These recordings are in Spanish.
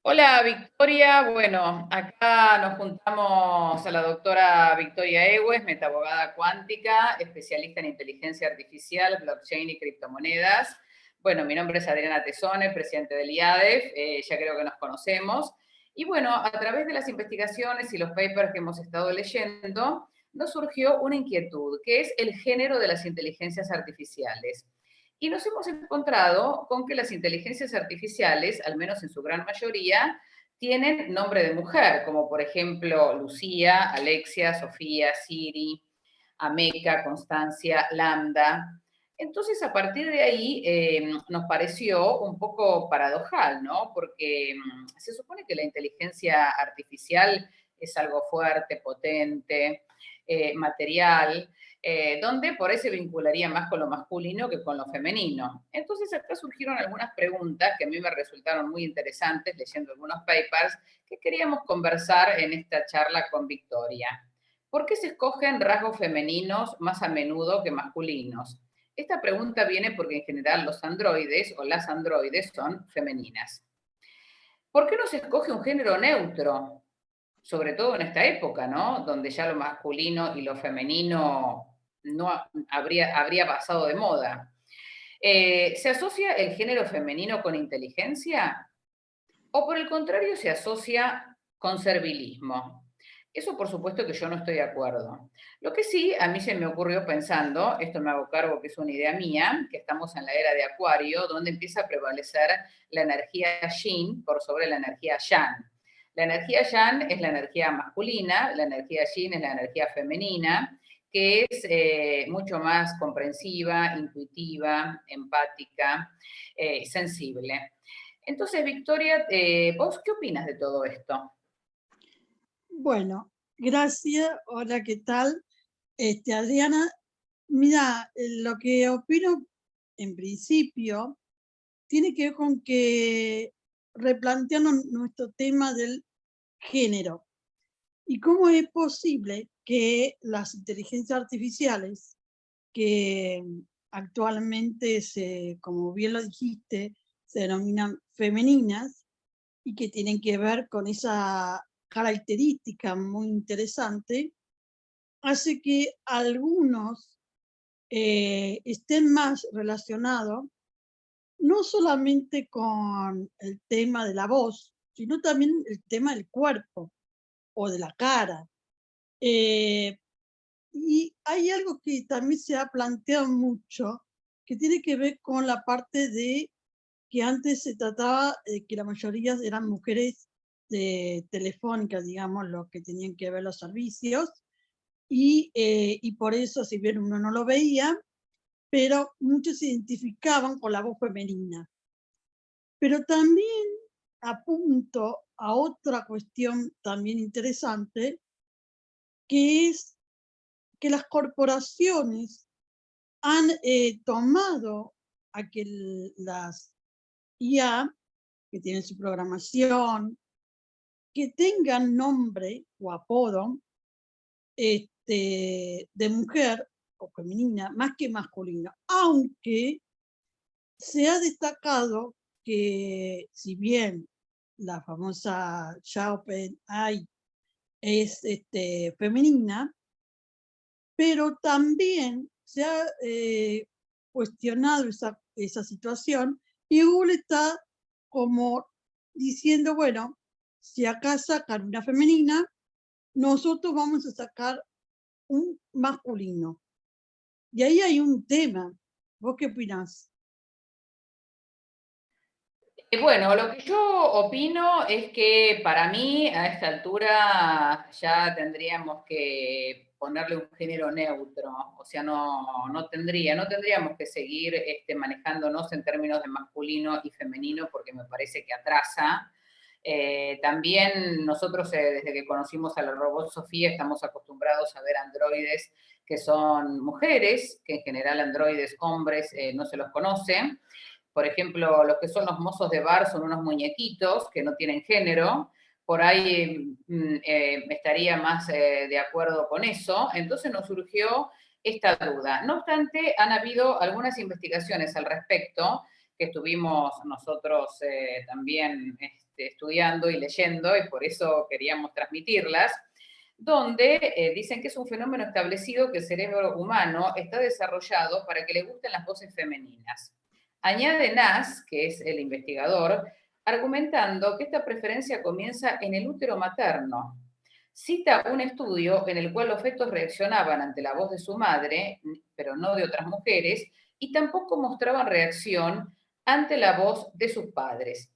Hola Victoria, bueno, acá nos juntamos a la doctora Victoria Ewes, metabogada cuántica, especialista en inteligencia artificial, blockchain y criptomonedas. Bueno, mi nombre es Adriana Tesone, presidente del IADEF, ya creo que nos conocemos. Y bueno, a través de las investigaciones y los papers que hemos estado leyendo, nos surgió una inquietud, que es el género de las inteligencias artificiales. Y nos hemos encontrado con que las inteligencias artificiales, al menos en su gran mayoría, tienen nombre de mujer, como por ejemplo Lucía, Alexia, Sofía, Siri, Ameca, Constancia, Lambda. Entonces, a partir de ahí, nos pareció un poco paradojal, ¿no? Porque se supone que la inteligencia artificial es algo fuerte, potente, material, donde por ahí se vincularía más con lo masculino que con lo femenino. Entonces acá surgieron algunas preguntas que a mí me resultaron muy interesantes leyendo algunos papers que queríamos conversar en esta charla con Victoria. ¿Por qué se escogen rasgos femeninos más a menudo que masculinos? Esta pregunta viene porque en general los androides o las androides son femeninas. ¿Por qué no se escoge un género neutro? Sobre todo en esta época, ¿no? Donde ya lo masculino y lo femenino no habría pasado de moda. ¿Se asocia el género femenino con inteligencia? ¿O por el contrario se asocia con servilismo? Eso por supuesto que yo no estoy de acuerdo. Lo que sí, a mí se me ocurrió pensando, esto me hago cargo que es una idea mía, que estamos en la era de Acuario, donde empieza a prevalecer la energía yin por sobre la energía yang. La energía yang es la energía masculina, la energía yin es la energía femenina, que es mucho más comprensiva, intuitiva, empática, sensible. Entonces, Victoria, ¿vos qué opinas de todo esto? Bueno, gracias. Hola, ¿qué tal? Adriana, mira, lo que opino en principio tiene que ver con que replantearnos nuestro tema del género y cómo es posible que las inteligencias artificiales que actualmente como bien lo dijiste, se denominan femeninas y que tienen que ver con esa característica muy interesante, hace que algunos estén más relacionados no solamente con el tema de la voz, sino también el tema del cuerpo o de la cara. Eh, y hay algo que también se ha planteado mucho, que tiene que ver con la parte de que antes se trataba de que la mayoría eran mujeres telefónicas, digamos, los que tenían que ver los servicios, y por eso, si bien uno no lo veía, pero muchos se identificaban con la voz femenina. Pero también apunto a otra cuestión también interesante, que es que las corporaciones han tomado a que las IA, que tienen su programación, que tengan nombre o apodo de mujer o femenina más que masculino, aunque se ha destacado que si bien la famosa OpenAI es femenina, pero también se ha cuestionado esa situación y Google está como diciendo, bueno, si acá sacan una femenina, nosotros vamos a sacar un masculino. Y ahí hay un tema. ¿Vos qué opinás? Bueno, lo que yo opino es que para mí a esta altura ya tendríamos que ponerle un género neutro, o sea, no tendríamos que seguir manejándonos en términos de masculino y femenino porque me parece que atrasa. También nosotros desde que conocimos a la robot Sofía estamos acostumbrados a ver androides que son mujeres, que en general androides hombres no se los conocen. Por ejemplo, los que son los mozos de bar son unos muñequitos que no tienen género. Por ahí estaría más de acuerdo con eso. Entonces nos surgió esta duda. No obstante, han habido algunas investigaciones al respecto que estuvimos nosotros también estudiando y leyendo, y por eso queríamos transmitirlas, donde dicen que es un fenómeno establecido que el cerebro humano está desarrollado para que le gusten las voces femeninas. Añade Nas, que es el investigador, argumentando que esta preferencia comienza en el útero materno. Cita un estudio en el cual los fetos reaccionaban ante la voz de su madre, pero no de otras mujeres, y tampoco mostraban reacción ante la voz de sus padres.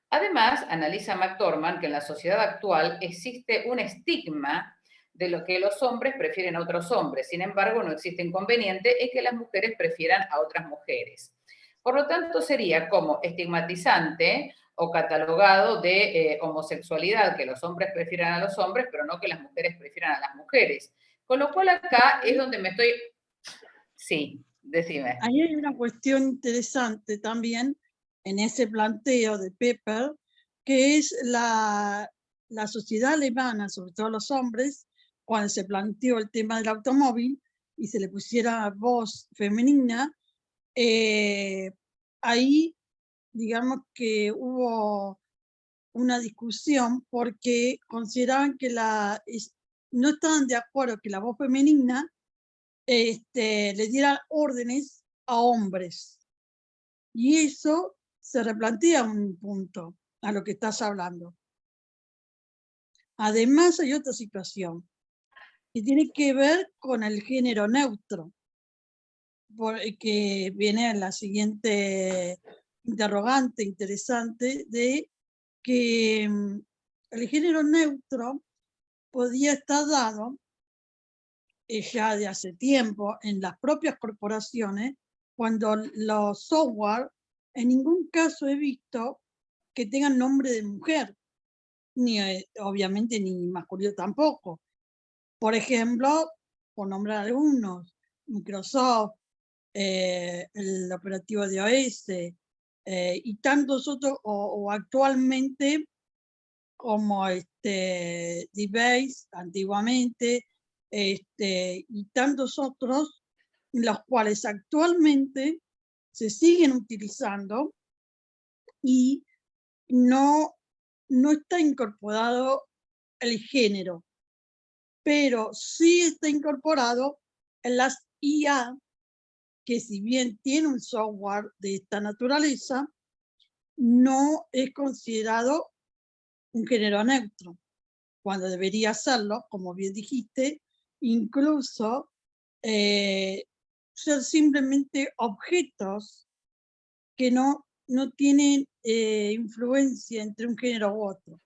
Además, analiza McDormand que en la sociedad actual existe un estigma de lo que los hombres prefieren a otros hombres. Sin embargo, no existe inconveniente en que las mujeres prefieran a otras mujeres. Por lo tanto, sería como estigmatizante o catalogado de homosexualidad, que los hombres prefieran a los hombres, pero no que las mujeres prefieran a las mujeres. Con lo cual acá es donde me estoy... Sí, decime. Ahí hay una cuestión interesante también en ese planteo de Pepper, que es la sociedad alemana, sobre todo los hombres, cuando se planteó el tema del automóvil y se le pusiera voz femenina, ahí digamos que hubo una discusión porque consideraban que no estaban de acuerdo que la voz femenina le diera órdenes a hombres. Y eso se replantea un punto a lo que estás hablando. Además hay otra situación que tiene que ver con el género neutro, que viene en la siguiente interrogante interesante de que el género neutro podía estar dado ya de hace tiempo en las propias corporaciones, cuando los software en ningún caso he visto que tengan nombre de mujer, ni obviamente ni masculino tampoco. Por ejemplo, por nombrar algunos, Microsoft, el operativo de OS, y tantos otros, o actualmente como DBase, antiguamente, y tantos otros, los cuales actualmente se siguen utilizando y no está incorporado el género, pero sí está incorporado en las IA, que si bien tiene un software de esta naturaleza, no es considerado un género neutro, cuando debería serlo, como bien dijiste, incluso ser simplemente objetos que no tienen influencia entre un género u otro.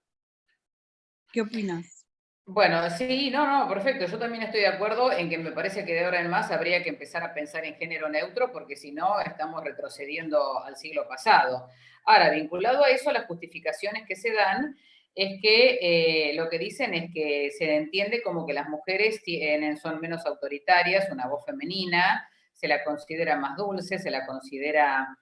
¿Qué opinas? Bueno, sí, no, perfecto. Yo también estoy de acuerdo en que me parece que de ahora en más habría que empezar a pensar en género neutro, porque si no estamos retrocediendo al siglo pasado. Ahora, vinculado a eso, las justificaciones que se dan es que lo que dicen es que se entiende como que las mujeres son menos autoritarias, una voz femenina, se la considera más dulce, se la considera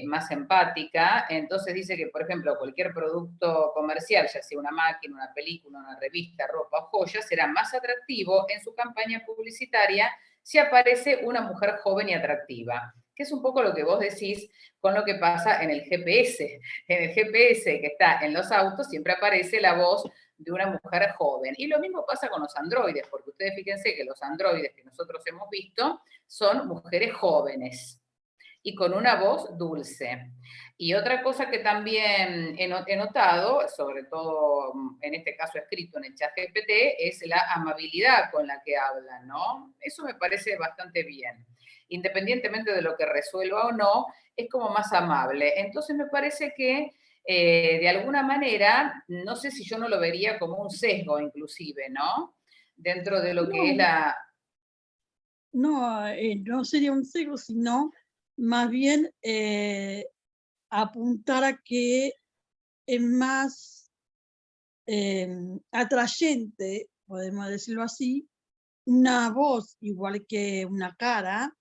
más empática. Entonces dice que, por ejemplo, cualquier producto comercial, ya sea una máquina, una película, una revista, ropa o joyas, será más atractivo en su campaña publicitaria si aparece una mujer joven y atractiva, que es un poco lo que vos decís con lo que pasa en el GPS. En el GPS que está en los autos siempre aparece la voz de una mujer joven. Y lo mismo pasa con los androides, porque ustedes fíjense que los androides que nosotros hemos visto son mujeres jóvenes y con una voz dulce. Y otra cosa que también he notado, sobre todo en este caso escrito en el chat GPT, es la amabilidad con la que hablan, ¿no? Eso me parece bastante bien. Independientemente de lo que resuelva o no, es como más amable. Entonces me parece que de alguna manera, no sé si yo no lo vería como un sesgo inclusive, ¿no? Dentro de lo que es la... No sería un sesgo, sino más bien apuntar a que es más atrayente, podemos decirlo así, una voz igual que una cara,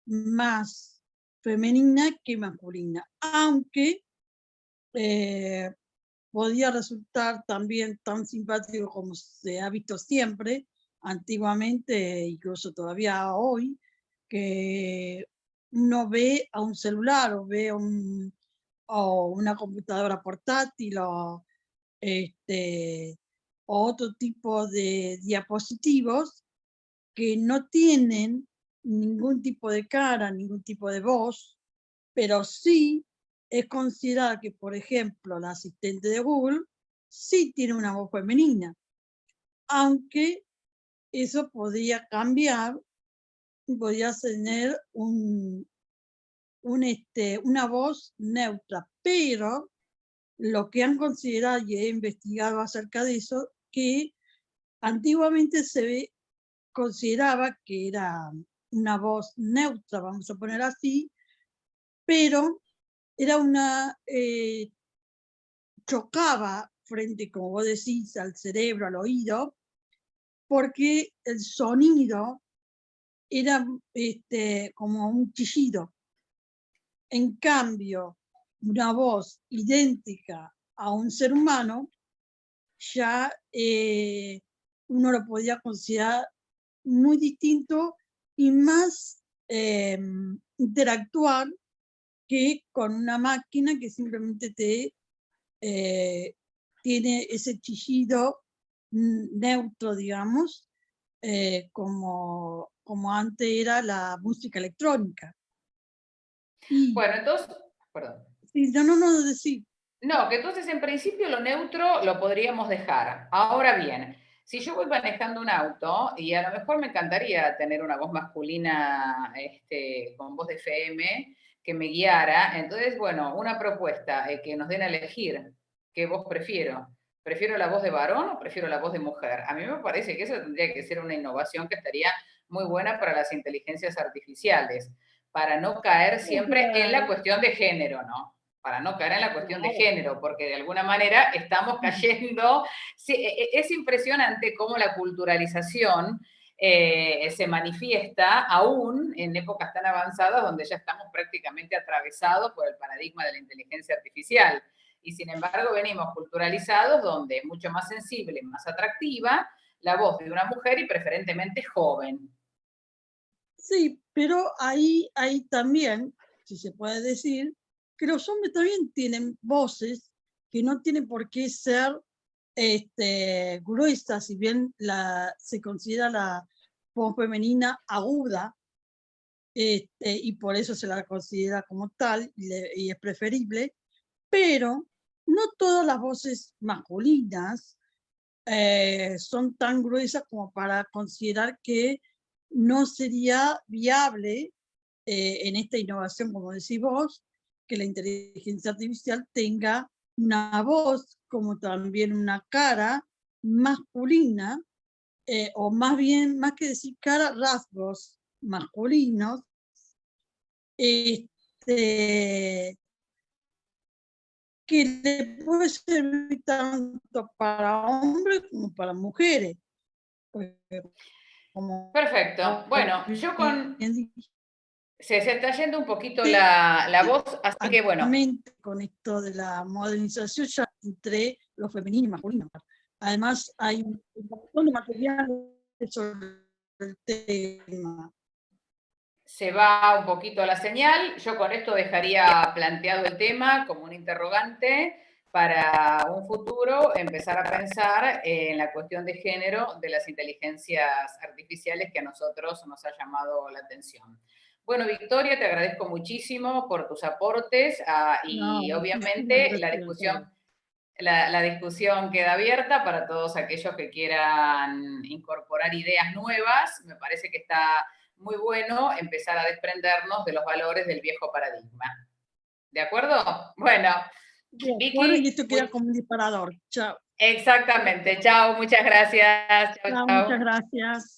más femenina que masculina, aunque podía resultar también tan simpático como se ha visto siempre, antiguamente, incluso todavía hoy, que uno ve a un celular o ve a un o una computadora portátil este, o otro tipo de diapositivos que no tienen ningún tipo de cara, ningún tipo de voz, pero sí es considerada que, por ejemplo, la asistente de Google sí tiene una voz femenina, aunque eso podría cambiar y podrías tener una voz neutra, pero lo que han considerado y he investigado acerca de eso, que antiguamente consideraba que era una voz neutra, vamos a poner así, pero era chocaba frente, como vos decís, al cerebro, al oído, porque el sonido era como un chillido. En cambio, una voz idéntica a un ser humano, ya uno lo podía considerar muy distinto y más interactuar que con una máquina que simplemente tiene ese chillido neutro, digamos, como antes era la música electrónica. Y Bueno, entonces, perdón. sí, no, decir. No, que entonces en principio lo neutro lo podríamos dejar. Ahora bien, si yo voy manejando un auto y a lo mejor me encantaría tener una voz masculina con voz de FM que me guiara, entonces, bueno, una propuesta, que nos den a elegir qué voz prefiero. ¿Prefiero la voz de varón o prefiero la voz de mujer? A mí me parece que eso tendría que ser una innovación que estaría muy buena para las inteligencias artificiales, para no caer siempre en la cuestión de género, ¿no? Para no caer en la cuestión de género, porque de alguna manera estamos cayendo. Sí, es impresionante cómo la culturalización se manifiesta aún en épocas tan avanzadas donde ya estamos prácticamente atravesados por el paradigma de la inteligencia artificial. Y sin embargo venimos culturalizados donde es mucho más sensible, más atractiva la voz de una mujer y preferentemente joven. Sí, pero ahí también, si se puede decir, que los hombres también tienen voces que no tienen por qué ser gruesas, si bien se considera la voz femenina aguda, y por eso se la considera como tal y es preferible, pero no todas las voces masculinas son tan gruesas como para considerar que no sería viable en esta innovación, como decís vos, que la inteligencia artificial tenga una voz como también una cara masculina, o más bien, más que decir cara, rasgos masculinos, este, que le puede servir tanto para hombres como para mujeres. Como Perfecto. Bueno, yo con... bien Se está yendo un poquito dijiste, la voz, así que bueno, actualmente con esto de la modernización ya entre lo femenino y masculino. Además hay un montón de materiales sobre el tema. se va un poquito la señal. Yo con esto dejaría planteado el tema como un interrogante para un futuro empezar a pensar en la cuestión de género de las inteligencias artificiales que a nosotros nos ha llamado la atención. Bueno, Victoria, te agradezco muchísimo por tus aportes No, y muchísimas obviamente gracias a todos. la discusión queda abierta para todos aquellos que quieran incorporar ideas nuevas. Me parece que está muy bueno empezar a desprendernos de los valores del viejo paradigma. ¿De acuerdo? Bueno, De acuerdo, y Vicky, esto queda como un disparador. Chao. exactamente. Chao, muchas gracias. Chao, Chao, muchas chao. gracias.